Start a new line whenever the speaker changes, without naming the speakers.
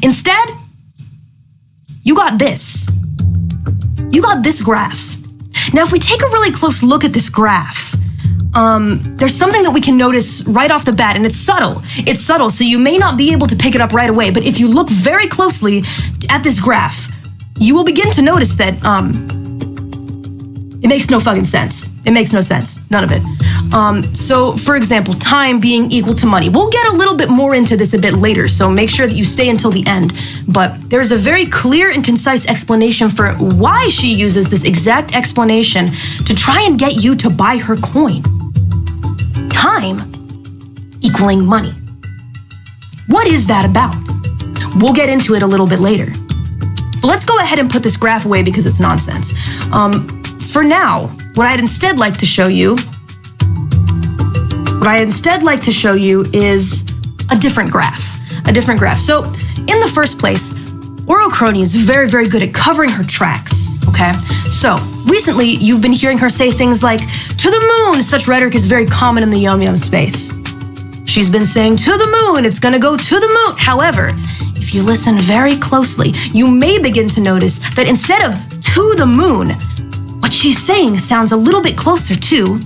Instead, you got this. You got this graph. Now, if we take a really close look at this graph, there's something that we can notice right off the bat, and it's subtle. It's subtle, so you may not be able to pick it up right away, but if you look very closely at this graph, you will begin to notice that it makes no fucking sense. It makes no sense. None of it. So, for example, time being equal to money. We'll get a little bit more into this a bit later, so make sure that you stay until the end. But there's a very clear and concise explanation for why she uses this exact explanation to try and get you to buy her coin. Time equaling money. What is that about? We'll get into it a little bit later. But let's go ahead and put this graph away because it's nonsense. For now, what I'd instead like to show you is a different graph. So, in the first place, KRONII is very, very good at covering her tracks, okay? So, recently, you've been hearing her say things like, "To the moon!" Such rhetoric is very common in the yum-yum space. She's been saying, "To the moon, it's gonna go to the moon." However, if you listen very closely, you may begin to notice that instead of "to the moon," what she's saying sounds a little bit closer to